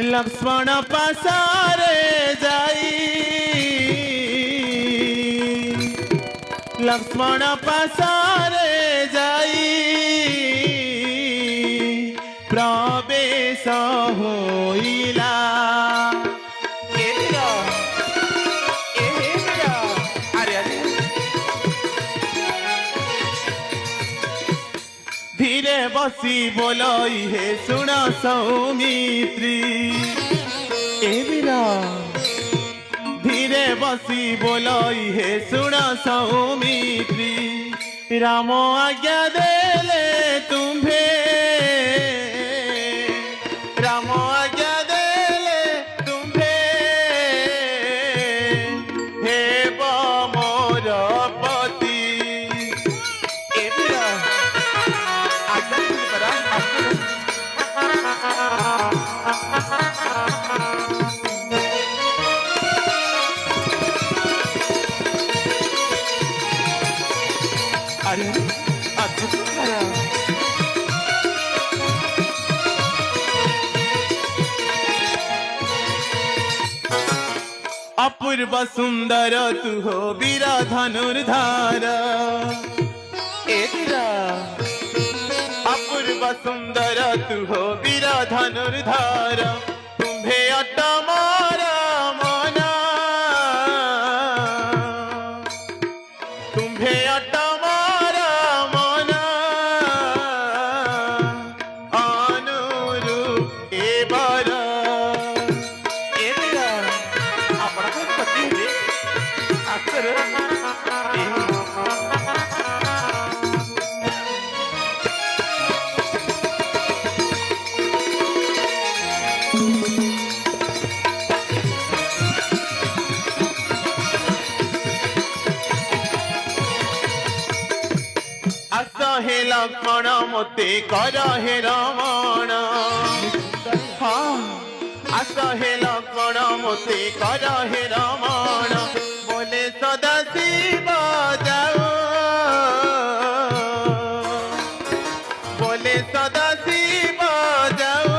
लक्ष्मण पासारे जाई लक्ष्मण पासारे जाई प्रवेश होइला। धीरे बसी बोलई हे सुन सौमित्री एबिरा धीरे बसी बोलई हे सुन सौमित्री राम आज्ञा देले तुम्हे राम आज्ञा देले तुम्हे हे मोर पति एबिरा अपूर्व सुंदर तू हो वीरा धनुर्धार अपूर्व सुंदर तू हो वीरा धनुर्धार तुम्हे अटमारा मना तुम्हे अटमारा मना अनुरूप एबर हे लक्ष्मण मोते कर हे रमण हाँ आस हे लक्ष्मण मोते कर हे रमण बोले सदा शिव जाओ बोले सदा शिव जाओ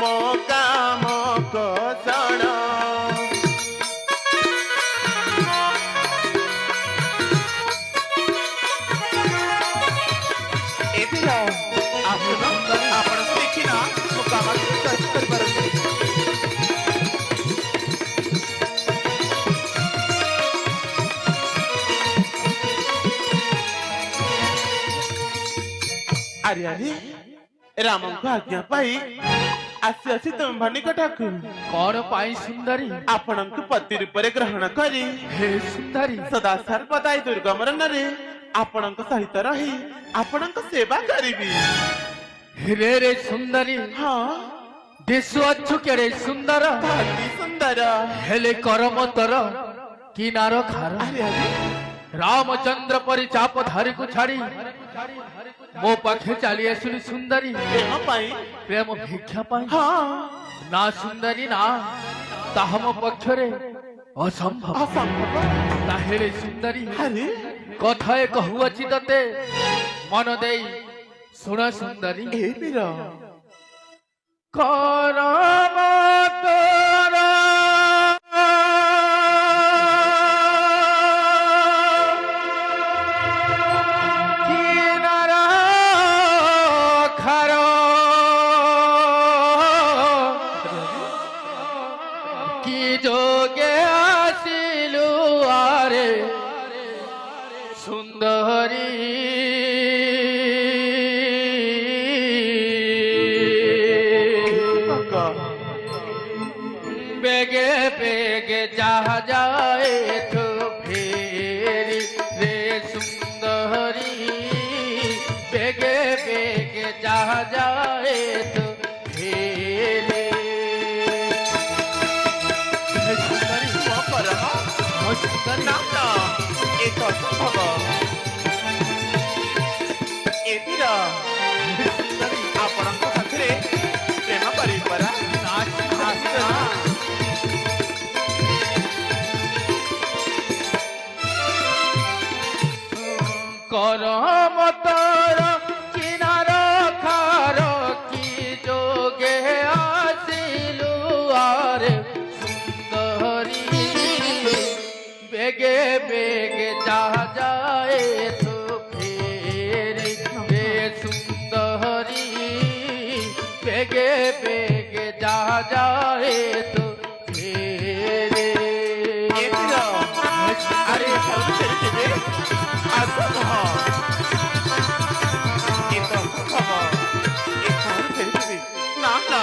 मो काम कषण अरे अरे राम को आज्ञा पाई आसी आसी तुम भानी कटाकु कौन पाई सुंदरी आपण पति रूप ग्रहण करी हे सुंदरी सदा सर्वदा दुर्गम रंगरे आपण सहित रही आपण सेवा करी रे रे सुंदरी हाँ दिशु अच्छु केरे सुंदर भाती सुंदर हेले करम तर किनारो खार रामचंद्र परि चाप धारी को छाड़ी मो पाखे चली आसुनी सुंदरी प्रेम पाई प्रेम भिक्षा पाई हाँ ना सुंदरी ना ताहा मो पक्षरे असंभव असंभव ताहेले सुंदरी अरे कथाए कहुअछि तते मन देई सुन सुंदरी ए बीरा करम तोरा बेगे बेगे जा जाए तो फेरी रे सुंदरी बेगे बेगे जा जाए तो फेरी सुंदरी सुंदरी ना एक असंभव एतिर आपणଙ୍କ ପାଖରେ ପ୍ରେମ କରିପାରା करम तर किनार खार की जोग जाए तो फेरे ये तेरा अरे सब चले चले आज तो कहा ये तो कहा एक और फिर भी ना ना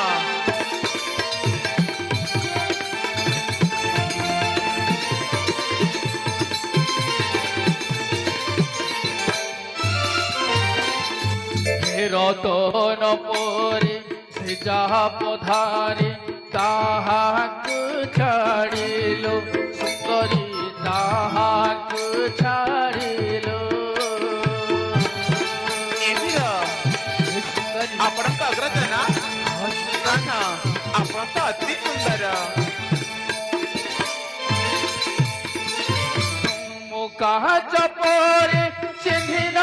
রতন পরে সে যাহা পধারে তাহাকু ছাড়িল সুন্দরী তাহাকু ছাড়িল ये तेरा সুন্দরী आपण का अग्रज आहे ना ना ना आपण तर अति सुंदर মুকা চপরে চিন্ধি ন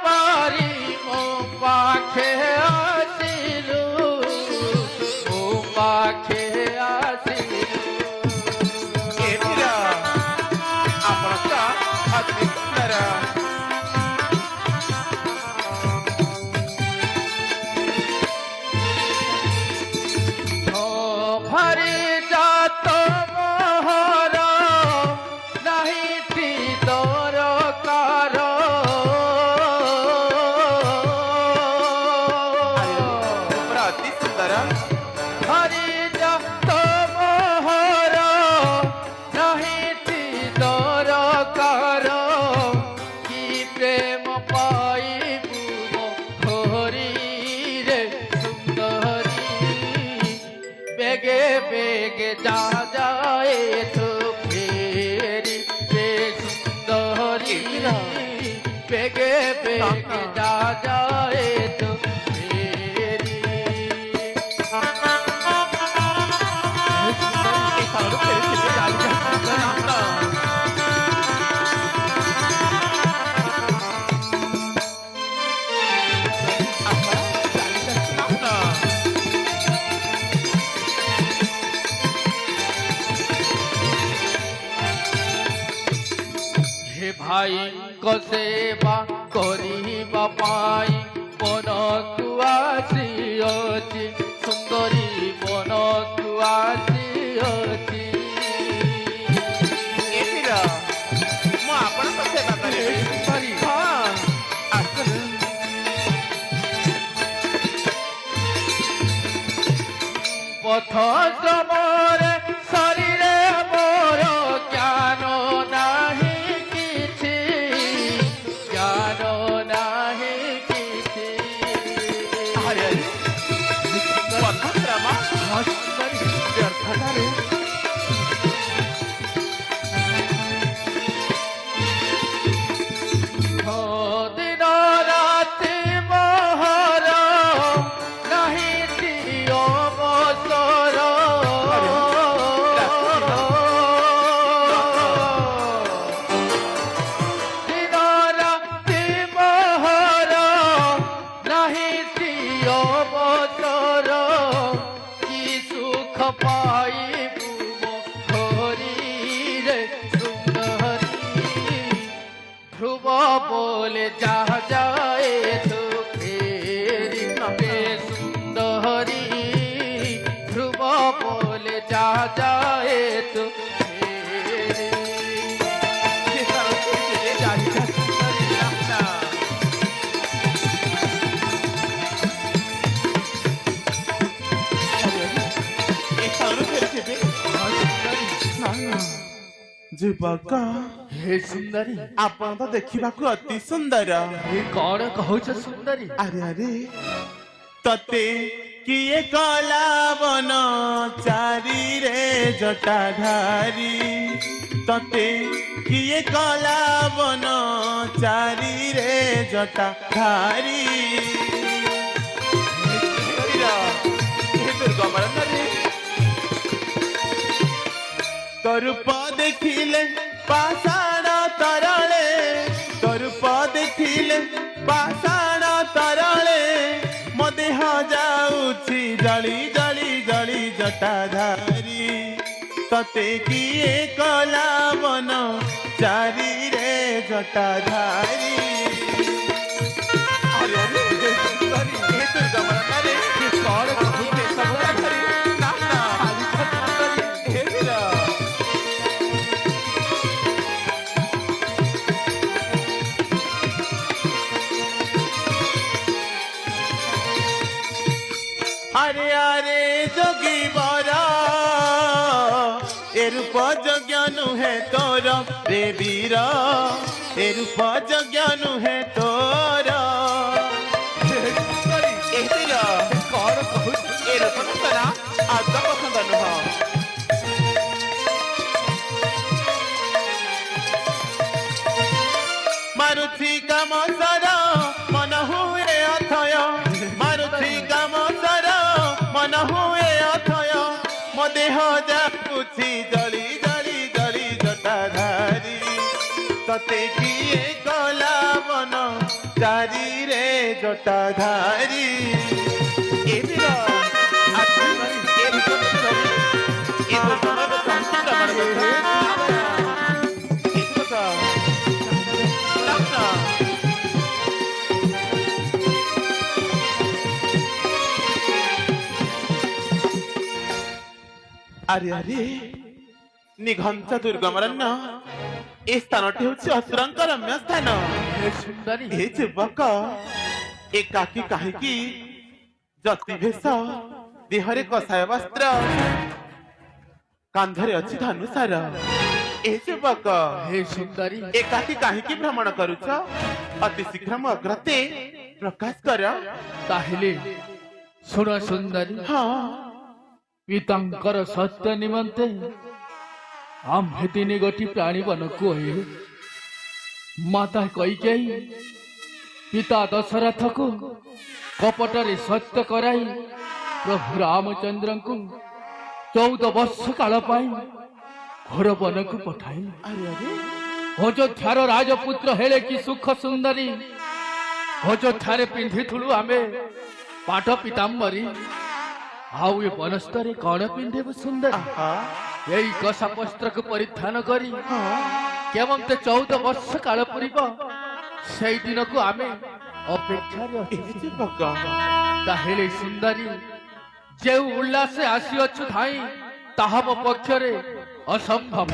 পারি মো পাখে আসিলু মো পাখে আসিলু ये तेरा आपण का अति सुंदर ভারি জাত মোহর নাহিতি দরকার आपण अति सुंदर ভারি জাত মোহর নাহিতি দরকার কি প্রেম পাইবু হরি রে সুন্দরী বেগে বেগে যা যায় তো ফেরি রে সুন্দরী বেগে বেগে যা যায় তো ফেরি सारू फेरी फेरी चालू ना ना आपण चालू ना হে ভাই সেবা করিবা পাই বনকু আসিଅছি সুন্দরী বনকু আসিଅছি ये तेरा मग आपण कसं सेवा करेल सुंदरी हा असं পথ সমরে শরীরে মোর জ্ঞান নাহি কিছু জ্ঞান নাহি কিছু अरे अरे पथक्रमा व्यर्थता रे দিন রাতি মোহর নাহি দিও বসর দিন রাতি মোহর নাহি দিও বসর কি সুখ পাইবু হরি রে সুন্দরী ধ্রুব বলে যা যায় তো ফেরি রে সুন্দরী ধ্রুব বলে যা যায় তো ফেরি हे सारू फेरी फेरी जाली सुंदरी ना ना हे सारू फेरी फेरी ना ना ଯୁବକ ହେ ସୁନ୍ଦରୀ ଆପଣ ତ ଦେଖିବାକୁ ଅତି ସୁନ୍ଦର ଏ କଣ କହୁଛ ସୁନ୍ଦରୀ ଆରେ ଆରେ ତତେ କିଏ କଲା ବନ ଚାରିରେ ଜଟାଧାରୀ ତତେ କିଏ କଲା ବନ ଚାରିରେ ଜଟାଧାରୀ ତରୁପ ଦେଖିଲେ ପାଷାଣ ତରଳେ ତରୁପ ଦେଖିଲେ ପାଷାଣ ତରଳେ ମୋ ଦେହ ଯାଉଛି ଜଳି ଜଳି ଜଳି ଜଟାଧାରୀ ତତେ କିଏ କଲା ବନ ଚାରିରେ ଜଟାଧାରୀ ଆରେ ଆରେ ଏ ଦୁର୍ଗା ମାତା ରେ କଣ କହୁଛେ ସବୁ ନା ନା আরে আরে যোগী বরা এ রূপ যজ্ঞ নুহে তোর রে বীর এ রূপ যজ্ঞ নুহে তোর ଏ ବୀର କଣ କହୁଛୁ ଏ ରୂପ ନୂତନ ଆଦ ପସନ୍ଦ ନୁହଁ ମାରୁଛି କାମ ସାର ମନ ହୁଏ ଅଥୟ ମାରୁଛି କାମ ସାର ମନ ହୁଏ ଅଥୟ ମୋ ଦେହ ଯାଉଛି ଜଳି ଜଳି ଜଳି ଜଟାଧାରୀ ତତେ କିଏ ଗଲା ବନ ଚାରିରେ ଜଟାଧାରୀ ଏ ବୀର ଏ ରୂପ ଧରି ଏ ରୂପ আরে আরে নিঘঞ্চ দুর্গমরণ্য ଏ ସ୍ଥାନଟି ହେଉଛି ଅସୁରଙ୍କ ରମ୍ୟ ସ୍ଥାନ ହେ ସୁନ୍ଦରୀ ଏ ଯୁବକ ଏକାକୀ କାହିଁକି ଯତି ବେଶ ଦେହରେ କଷାୟ ବସ୍ତ୍ର କାନ୍ଧରେ ଅଛି ଧନୁସାର ଏ ଯୁବକ ହେ ସୁନ୍ଦରୀ ଏକାକୀ କାହିଁକି ଭ୍ରମଣ କରୁଛ ଅତି ଶୀଘ୍ର ମୋ ଅଗ୍ରତେ ପ୍ରକାଶ କର ତାହେଲେ ଶୁଣ ସୁନ୍ଦରୀ ହଁ ପିତାଙ୍କର ସତ୍ୟ ନିମନ୍ତେ ଆମ୍ଭେ ତିନି ଗୋଟି ପ୍ରାଣୀ ବନକୁ ଆଇଲୁ ମାତା କୈକେୟୀ ପିତା ଦଶରଥକୁ କପଟରେ ସତ୍ୟ କରାଇ ପ୍ରଭୁ ରାମଚନ୍ଦ୍ରଙ୍କୁ 14 ବର୍ଷ କାଳ ପାଇଁ ଘୋର ବନକୁ ପଠାଇଲେ ଆରେ ଆରେ ଅଯୋଧ୍ୟାର ରାଜପୁତ୍ର ହେଲେ କି ସୁଖ ସୁନ୍ଦରୀ ଅଯୋଧ୍ୟାରେ ପିନ୍ଧିଥିଲୁ ଆମେ ପାଠ ପିତାମ୍ବରୀ ଆଉ ଏ ବନସ୍ତରେ କଣ ପିନ୍ଧିବୁ ସୁନ୍ଦରୀ ଆହା ଏଇ କଷା ବସ୍ତ୍ରକୁ ପରିଧାନ କରି ହଁ କେମନ୍ତେ 14 ବର୍ଷ କାଳ ପୂରିବ ସେଇ ଦିନକୁ ଆମେ ଅପେକ୍ଷାରେ ଏ ଅଛୁ ଯୁବକ ତାହେଲେ ସୁନ୍ଦରୀ ଯେଉଁ ଉଲ୍ଲାସେ ଆସିଅଛୁ ଧାଇଁ ତାହା ମୋ ପକ୍ଷରେ ଅସମ୍ଭବ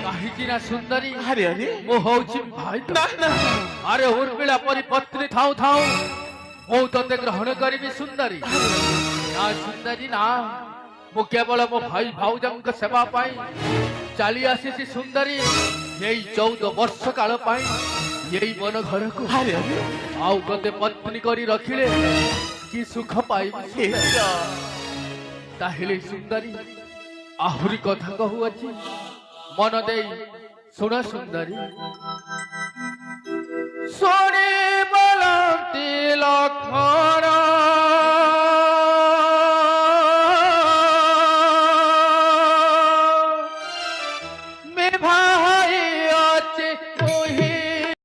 କାହିଁକି ନା ସୁନ୍ଦରୀ ଆରେ ଆରେ ମୁଁ ହଉଛି ଭାଇ ନା ନା ଆରେ ଉର୍ମିଳା ପରି ପତ୍ନୀ ଥାଉ ଥାଉ ମୁଁ ତତେ ଗ୍ରହଣ କରିବି ସୁନ୍ଦରୀ ନା ସୁନ୍ଦରୀ ନା ମୁଁ କେବଳ ମୋ ଭାଇ ଭାଉଜଙ୍କ ସେବା ପାଇଁ ଚାଲି ଆସିଛି ସୁନ୍ଦରୀ ଏଇ 14 ବର୍ଷ କାଳ ପାଇଁ ଏଇ ବନ ଘରକୁ ଆରେ ଆରେ ଆଉ ତତେ ପତ୍ନୀ କରି ରଖିଲେ କି ସୁଖ ପାଇବି ଏ ସୁନ୍ଦରୀ? ଯା ତାହେଲେ ସୁନ୍ଦରୀ ଆହୁରି କଥା କହୁଅଛି ମନ ଦେଇ ଶୁଣ ସୁନ୍ଦରୀ